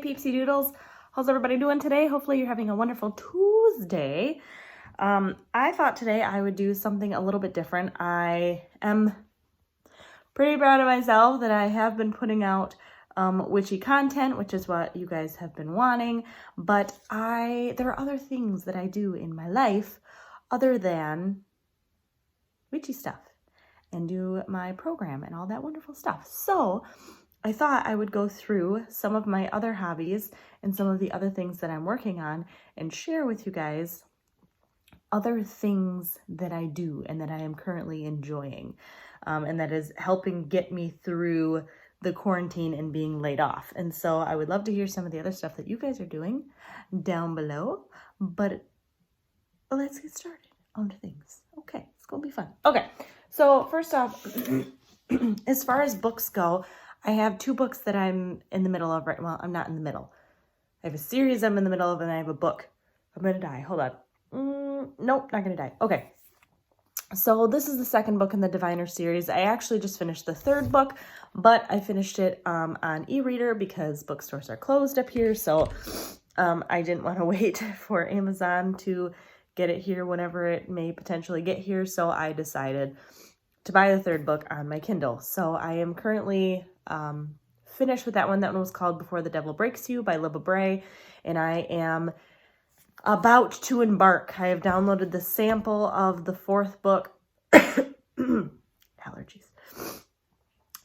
peepsy doodles. How's everybody doing today? Hopefully you're having a wonderful Tuesday. I thought today I would do something a little bit different. I am pretty proud of myself that I have been putting out witchy content, which is what you guys have been wanting, but there are other things that I do in my life other than witchy stuff and do my program and all that wonderful stuff. So I thought I would go through some of my other hobbies and some of the other things that I'm working on and share with you guys other things that I do and that I am currently enjoying, and that is helping get me through the quarantine and being laid off. And so I would love to hear some of the other stuff that you guys are doing down below, but let's get started on to things. Okay, it's gonna be fun. Okay, so first off, as far as books go, I have 2 books that I'm in the middle of right. Well, I'm not in the middle. I have a series I'm in the middle of, and I have a book. I'm gonna die. Hold on. Nope, not gonna die. Okay. So this is the 2nd book in the Diviner series. I actually just finished the 3rd book, but I finished it on e-reader because bookstores are closed up here. So I didn't want to wait for Amazon to get it here whenever it may potentially get here. So I decided to buy the 3rd book on my Kindle. So I am currently finished with that one. That one was called Before the Devil Breaks You by Libba Bray, and I am about to embark. I have downloaded the sample of the 4th book. Allergies.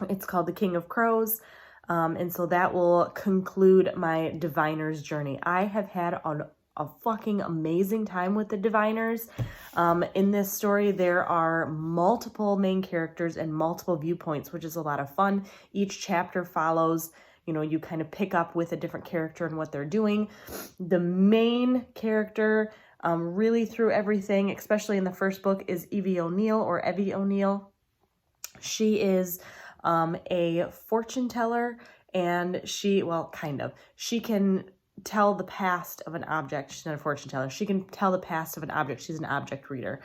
It's called The King of Crows, and so that will conclude my Diviner's journey. I have had a fucking amazing time with the Diviners. In this story, there are multiple main characters and multiple viewpoints, which is a lot of fun. Each chapter follows, you kind of pick up with a different character and what they're doing. The main character, really through everything, especially in the 1st book, is Evie O'Neill or Evie O'Neill. She is a fortune teller, and she can tell the past of an object. She's not a fortune teller. She can tell the past of an object. She's an object reader,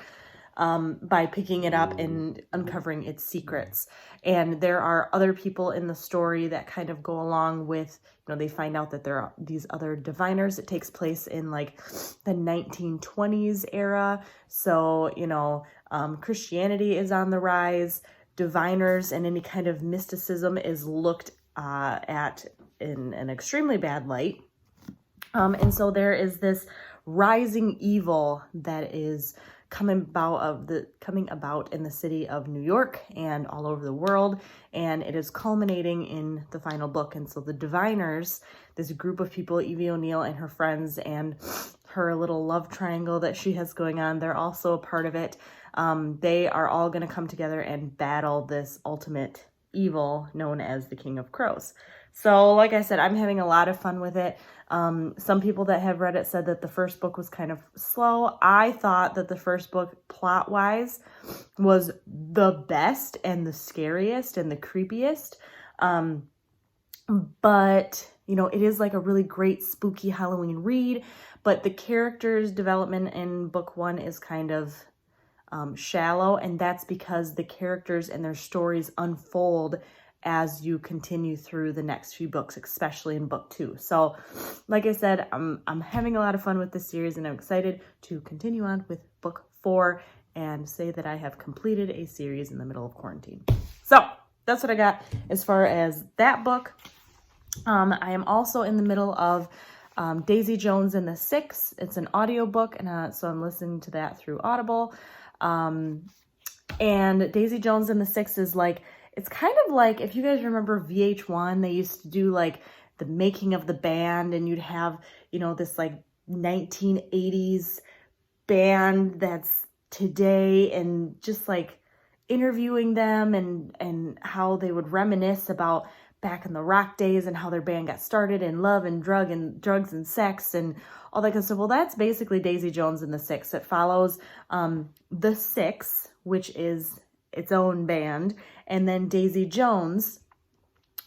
by picking it up and uncovering its secrets. And there are other people in the story that kind of go along with, they find out that there are these other diviners. It takes place in like the 1920s era. So, Christianity is on the rise. Diviners and any kind of mysticism is looked at in an extremely bad light. And so there is this rising evil that is coming about in the city of New York and all over the world, and it is culminating in the final book. And so the Diviners, this group of people, Evie O'Neill and her friends and her little love triangle that she has going on, they're also a part of it. They are all going to come together and battle this ultimate evil known as the King of Crows. So like I said, I'm having a lot of fun with it. Some people that have read it said that the 1st book was kind of slow. I thought that the 1st book, plot-wise, was the best and the scariest and the creepiest. But, it is like a really great spooky Halloween read. But the characters' development in book 1 is kind of shallow. And that's because the characters and their stories unfold as you continue through the next few books, especially in book 2. So, like I said, I'm having a lot of fun with this series, and I'm excited to continue on with book 4 and say that I have completed a series in the middle of quarantine. So, that's what I got as far as that book. I am also in the middle of Daisy Jones and the Six. It's an audiobook, and so I'm listening to that through Audible. And Daisy Jones and the Six is like, it's kind of like, if you guys remember VH1, they used to do like the making of the band, and you'd have, this like 1980s band that's today, and just like interviewing them and how they would reminisce about back in the rock days and how their band got started, and love and drugs and sex and all that kind of stuff. Well, that's basically Daisy Jones and the Six. It follows the Six, which is its own band, and then Daisy Jones,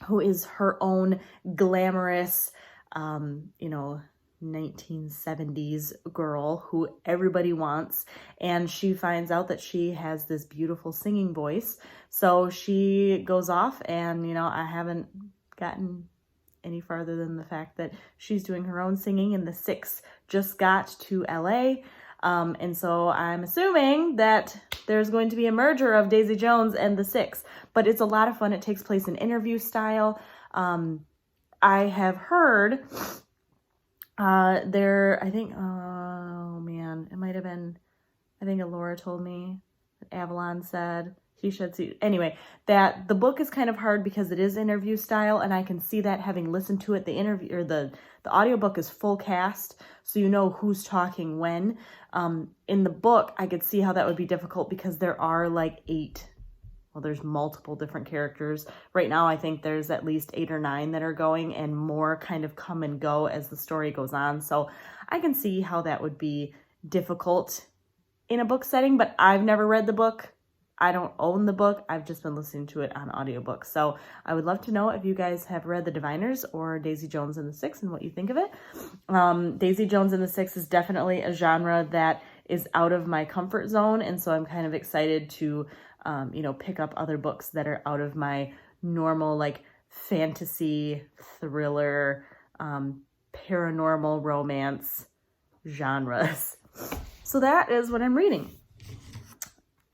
who is her own glamorous, 1970s girl who everybody wants, and she finds out that she has this beautiful singing voice. So she goes off, and I haven't gotten any farther than the fact that she's doing her own singing, and the 6 just got to LA. And so I'm assuming that there's going to be a merger of Daisy Jones and the 6, but it's a lot of fun. It takes place in interview style. I have heard I think, oh man, it might have been, I think Laura told me, Avalon said, he should see, anyway, that the book is kind of hard because it is interview style, and I can see that having listened to it. The interview, or the audiobook is full cast, so you know who's talking when. In the book, I could see how that would be difficult because there are like 8, well, there's multiple different characters. Right now, I think there's at least 8 or 9 that are going, and more kind of come and go as the story goes on. So I can see how that would be difficult in a book setting, but I've never read the book. I don't own the book. I've just been listening to it on audiobook. So I would love to know if you guys have read The Diviners or Daisy Jones and the 6 and what you think of it. Daisy Jones and the 6 is definitely a genre that is out of my comfort zone. And so I'm kind of excited to, pick up other books that are out of my normal, like, fantasy, thriller, paranormal romance genres. So that is what I'm reading.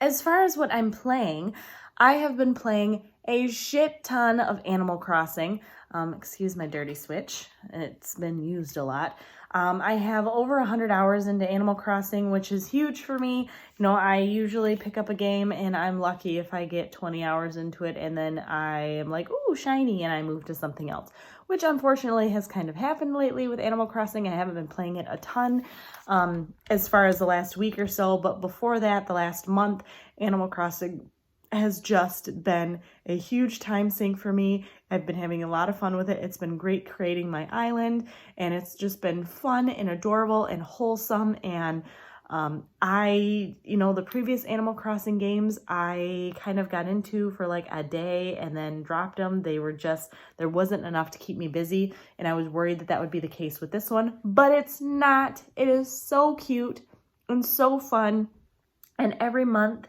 As far as what I'm playing, I have been playing a shit ton of Animal Crossing. Excuse my dirty Switch. It's been used a lot. I have over 100 hours into Animal Crossing, which is huge for me. I usually pick up a game and I'm lucky if I get 20 hours into it, and then I am like, ooh, shiny, and I move to something else, which unfortunately has kind of happened lately with Animal Crossing. I haven't been playing it a ton as far as the last week or so, but before that, the last month, Animal Crossing has just been a huge time sink for me. I've been having a lot of fun with it. It's been great creating my island, and it's just been fun and adorable and wholesome. And the previous Animal Crossing games I kind of got into for like a day and then dropped them. There wasn't enough to keep me busy, and I was worried that would be the case with this one, but it's not. It is so cute and so fun, and every month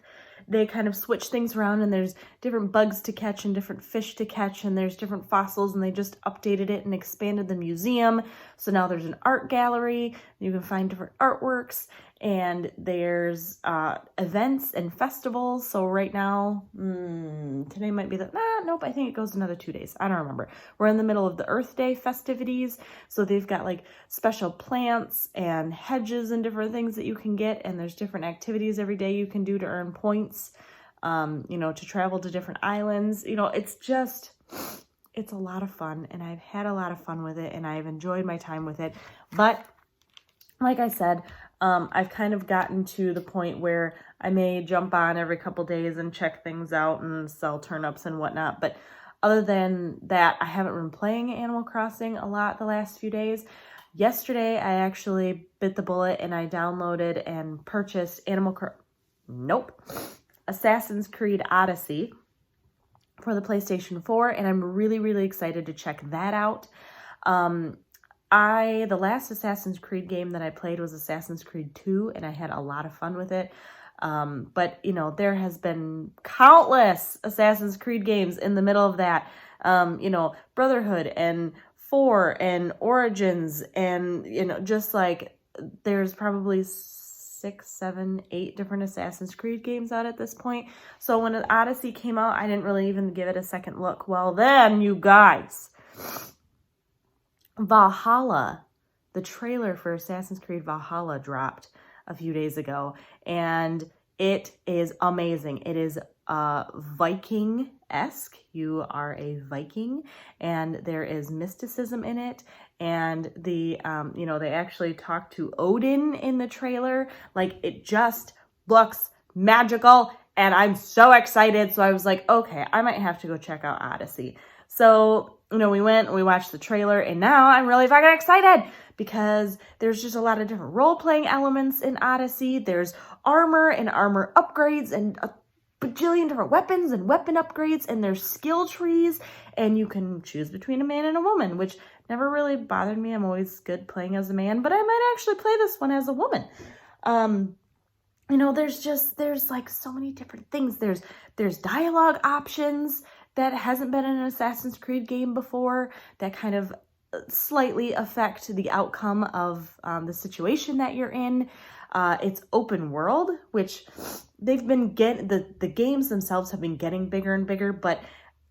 they kind of switch things around, and there's different bugs to catch and different fish to catch, and there's different fossils, and they just updated it and expanded the museum. So now there's an art gallery. You can find different artworks, and there's events and festivals. So right now, today might be nope, I think it goes another 2 days. I don't remember. We're in the middle of the Earth Day festivities. So they've got like special plants and hedges and different things that you can get. And there's different activities every day you can do to earn points, to travel to different islands. It's a lot of fun, and I've had a lot of fun with it, and I've enjoyed my time with it. But like I said, I've kind of gotten to the point where I may jump on every couple days and check things out and sell turnips and whatnot. But other than that, I haven't been playing Animal Crossing a lot the last few days. Yesterday, I actually bit the bullet and I downloaded and purchased Assassin's Creed Odyssey for the PlayStation 4, and I'm really, really excited to check that out. The last Assassin's Creed game that I played was Assassin's Creed 2, and I had a lot of fun with it. But there has been countless Assassin's Creed games in the middle of that. Brotherhood and 4 and Origins, and just like there's probably 6, 7, 8 different Assassin's Creed games out at this point. So when Odyssey came out, I didn't really even give it a second look. Well, then, you guys, Valhalla, the trailer for Assassin's Creed Valhalla dropped a few days ago, and it is amazing. It is Viking-esque. You are a Viking, and there is mysticism in it, and they actually talk to Odin in the trailer. Like, it just looks magical, and I'm so excited. So I was like, okay, I might have to go check out Odyssey. So, we went and we watched the trailer, and now I'm really fucking excited because there's just a lot of different role-playing elements in Odyssey. There's armor and armor upgrades and a bajillion different weapons and weapon upgrades, and there's skill trees, and you can choose between a man and a woman, which never really bothered me. I'm always good playing as a man, but I might actually play this one as a woman. There's like so many different things. There's dialogue options. that hasn't been in an Assassin's Creed game before that kind of slightly affect the outcome of the situation that you're in. It's open world, which they've been the games themselves have been getting bigger and bigger, but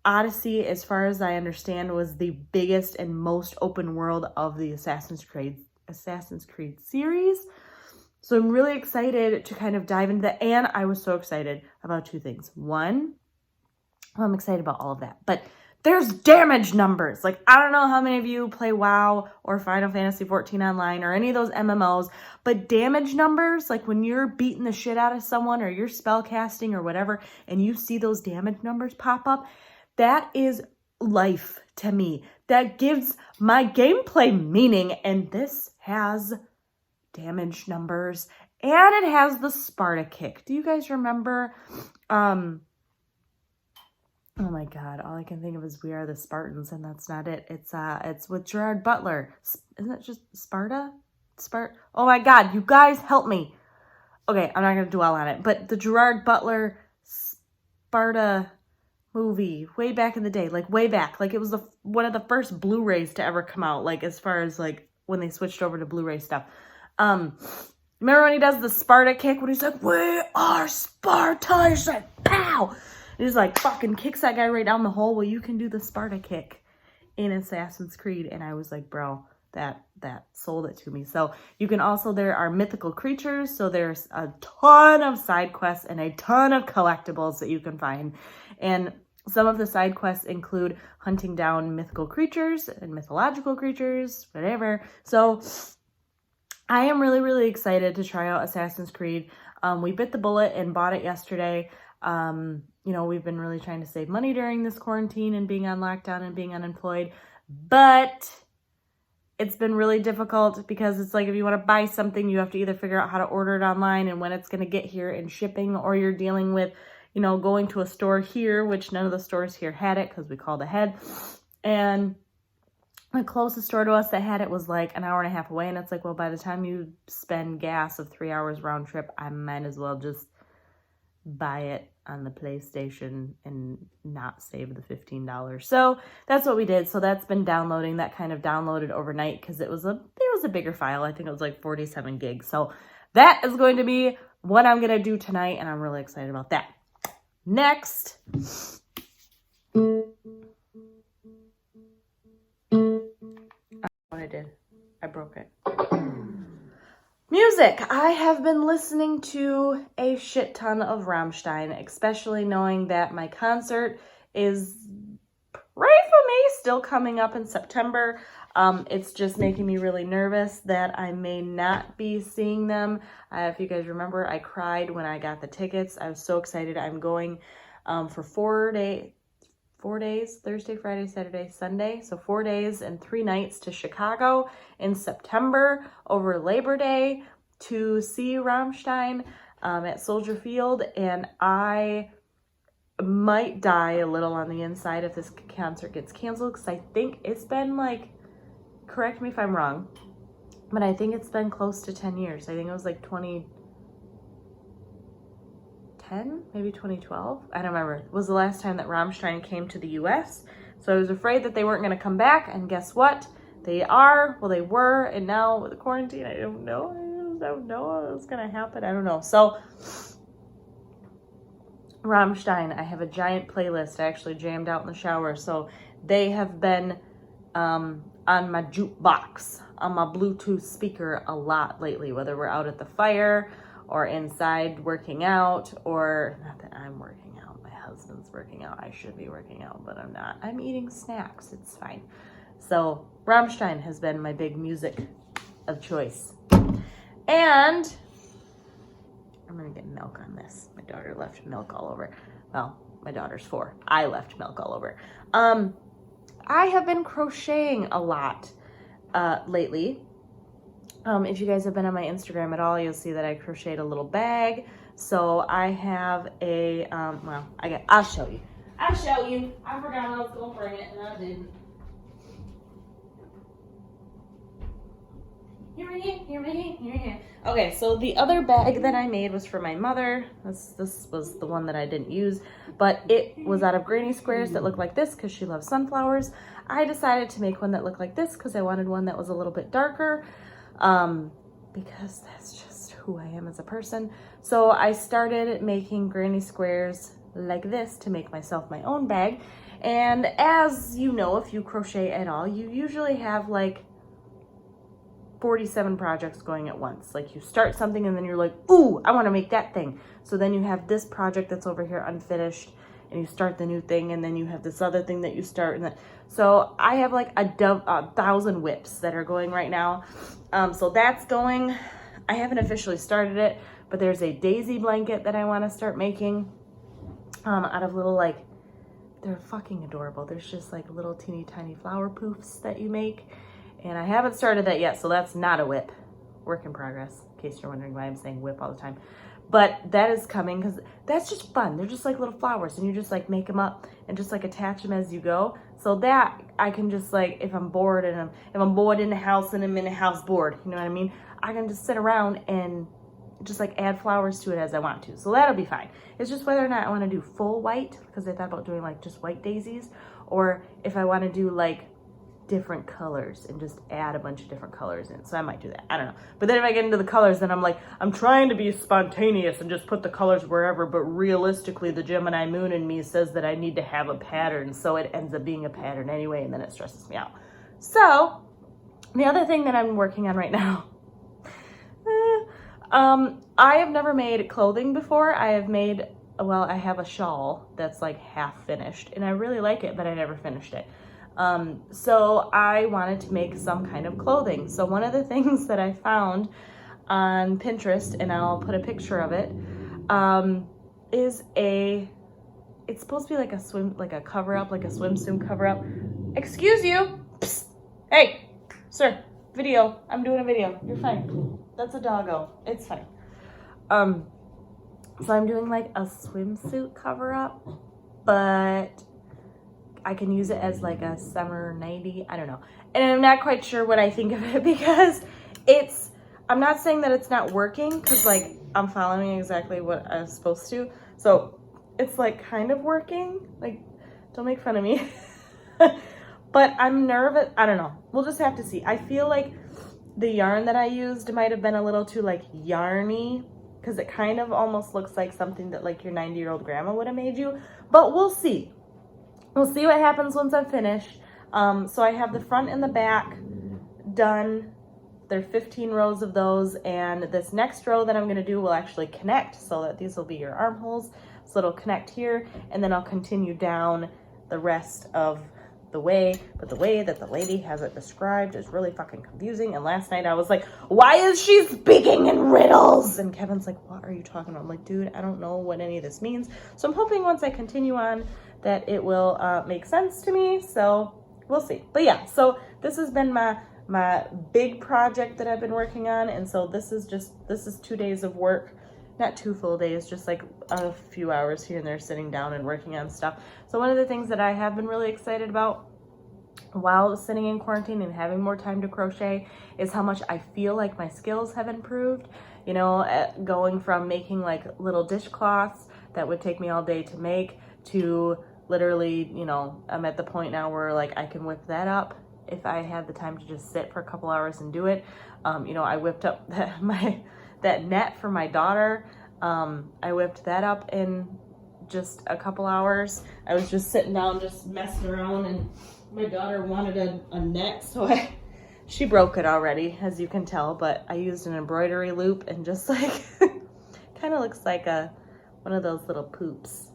Odyssey, as far as I understand, was the biggest and most open world of the Assassin's Creed series. So I'm really excited to kind of dive into that. And I was so excited about two things. One, well, I'm excited about all of that, but there's damage numbers. Like, I don't know how many of you play WoW or Final Fantasy 14 online or any of those MMOs, but damage numbers, like when you're beating the shit out of someone or you're spell casting or whatever, and you see those damage numbers pop up, that is life to me. That gives my gameplay meaning. And this has damage numbers and it has the Sparta kick. Do you guys remember? Oh my God, all I can think of is We Are the Spartans, and that's not it. It's with Gerard Butler. Isn't it just Sparta? Oh my God, you guys help me. Okay, I'm not going to dwell on it, but the Gerard Butler Sparta movie way back in the day, like way back, like it was one of the first Blu-rays to ever come out, like as far as like when they switched over to Blu-ray stuff. Remember when he does the Sparta kick when he's like, "We are Sparta," he's like, pow! He just like fucking kicks that guy right down the hole. Well, you can do the Sparta kick in Assassin's Creed. And I was like, bro, that sold it to me. So you can also, there are mythical creatures. So there's a ton of side quests and a ton of collectibles that you can find. And some of the side quests include hunting down mythical creatures and mythological creatures, whatever. So I am really, really excited to try out Assassin's Creed. We bit the bullet and bought it yesterday. You know, we've been really trying to save money during this quarantine and being on lockdown and being unemployed, but it's been really difficult because it's like if you want to buy something, you have to either figure out how to order it online and when it's going to get here and shipping, or you're dealing with, you know, going to a store here, which none of the stores here had it because we called ahead. And the closest store to us that had it was like an hour and a half away. And it's like, well, by the time you spend gas of 3 hours round trip, I might as well just buy it on the PlayStation and not save the $15. So that's what we did. So that's been downloading. That kind of downloaded overnight because it was a bigger file. I think it was like 47 gigs. So that is going to be what I'm going to do tonight, and I'm really excited about that. Next. What I did. I broke it. Music. I have been listening to a shit ton of Rammstein, especially knowing that my concert is, pray for me, still coming up in September. It's just making me really nervous that I may not be seeing them. If you guys remember, I cried when I got the tickets. I was so excited. I'm going for 4 days, Thursday, Friday, Saturday, Sunday. So 4 days and 3 nights to Chicago in September over Labor Day to see Rammstein at Soldier Field. And I might die a little on the inside if this concert gets canceled, because I think it's been like, correct me if I'm wrong, but I think it's been close to 10 years. I think it was like 2010, maybe 2012. I don't remember. It was the last time that Rammstein came to the US. So I was afraid that they weren't going to come back. And guess what? They are. Well, they were. And now with the quarantine, I don't know. I don't know what's going to happen. I don't know. So Rammstein, I have a giant playlist. I actually jammed out in the shower. So they have been on my jukebox, on my Bluetooth speaker a lot lately, whether we're out at the fire or inside working out, or not that I'm working out, my husband's working out. I should be working out, but I'm not. I'm eating snacks. It's fine. So Rammstein has been my big music of choice. And I'm going to get milk on this. My daughter left milk all over. Well, my daughter's 4. I left milk all over. I have been crocheting a lot lately. If you guys have been on my Instagram at all, you'll see that I crocheted a little bag. So I have a, I'll show you. I forgot I was going to bring it, and I didn't. You're right here, you're right here, you're right here. Okay, so the other bag that I made was for my mother. This was the one that I didn't use, but it was out of granny squares that looked like this because she loves sunflowers. I decided to make one that looked like this because I wanted one that was a little bit darker, because that's just who I am as a person. So I started making granny squares like this to make myself my own bag. And as you know, if you crochet at all, you usually have like 47 projects going at once. Like you start something and then you're like, ooh, I want to make that thing. So then you have this project that's over here unfinished and you start the new thing, and then you have this other thing that you start. And then, so I have like 1,000 whips that are going right now. So that's going. I haven't officially started it, but there's a daisy blanket that I want to start making out of little, like, they're fucking adorable. There's just like little teeny tiny flower poofs that you make. And I haven't started that yet, so that's not a whip. Work in progress, in case you're wondering why I'm saying whip all the time. But that is coming because that's just fun. They're just like little flowers, and you just like make them up and just like attach them as you go. So that I can just like, if I'm bored and if I'm bored in the house and I'm in the house bored, you know what I mean? I can just sit around and just like add flowers to it as I want to. So that'll be fine. It's just whether or not I want to do full white, because I thought about doing like just white daisies, or if I want to do like different colors and just add a bunch of different colors in. So I might do that. I don't know. But then if I get into the colors, then I'm like, I'm trying to be spontaneous and just put the colors wherever, but realistically the Gemini moon in me says that I need to have a pattern, so it ends up being a pattern anyway, and then it stresses me out. So the other thing that I'm working on right now, I have never made clothing before. I have made, well, I have a shawl that's like half finished and I really like it, but I never finished it. So I wanted to make some kind of clothing. So one of the things that I found on Pinterest, and I'll put a picture of it, is it's supposed to be like a cover up, like a swimsuit cover up. Excuse you. Psst. Hey, sir, video. I'm doing a video. You're fine. That's a doggo. It's fine. So I'm doing like a swimsuit cover up, but I can use it as like a summer nightie. I don't know. And I'm not quite sure what I think of it, because I'm not saying that it's not working, because like I'm following exactly what I was supposed to. So it's like kind of working. Like, don't make fun of me. But I'm nervous. I don't know. We'll just have to see. I feel like the yarn that I used might have been a little too like yarny, because it kind of almost looks like something that like your 90-year-old grandma would have made you. But we'll see. We'll see what happens once I'm finished. So I have the front and the back done. There are 15 rows of those, and this next row that I'm going to do will actually connect, so that these will be your armholes. So it'll connect here, and then I'll continue down the rest of the way. But the way that the lady has it described is really fucking confusing. And last night I was like, why is she speaking in riddles? And Kevin's like, what are you talking about? I'm like, dude, I don't know what any of this means. So I'm hoping once I continue on that it will make sense to me. So we'll see. But yeah, so this has been my big project that I've been working on. And so this is 2 days of work. Not 2 full days, just like a few hours here and there sitting down and working on stuff. So one of the things that I have been really excited about while sitting in quarantine and having more time to crochet is how much I feel like my skills have improved. You know, going from making like little dishcloths that would take me all day to make to literally, you know, I'm at the point now where like I can whip that up if I had the time to just sit for a couple hours and do it. You know, I whipped up that net for my daughter. I whipped that up in just a couple hours. I was just sitting down just messing around, and my daughter wanted a net, so she broke it already, as you can tell, but I used an embroidery loop and just like kind of looks like one of those little poops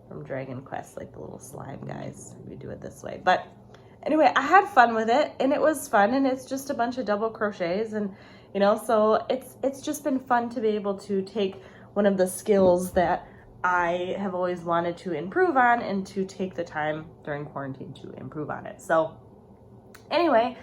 from Dragon Quest, like the little slime guys. We do it this way. But anyway, I had fun with it, and it was fun, and it's just a bunch of double crochets, and you know, so it's just been fun to be able to take one of the skills that I have always wanted to improve on, and to take the time during quarantine to improve on it. So anyway,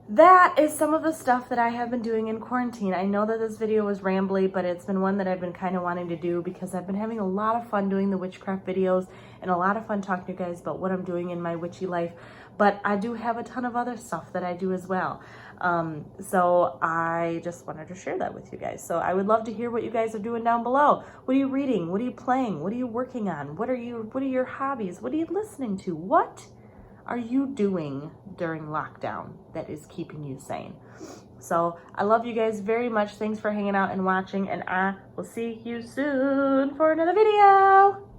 that is some of the stuff that I have been doing in quarantine. I know that this video was rambly, but it's been one that I've been kind of wanting to do because I've been having a lot of fun doing the witchcraft videos and a lot of fun talking to you guys about what I'm doing in my witchy life. But I do have a ton of other stuff that I do as well. So I just wanted to share that with you guys. So I would love to hear what you guys are doing down below. What are you reading? What are you playing? What are you working on? What are your hobbies? What are you listening to? What are you doing during lockdown that is keeping you sane? So I love you guys very much. Thanks for hanging out and watching, and I will see you soon for another video.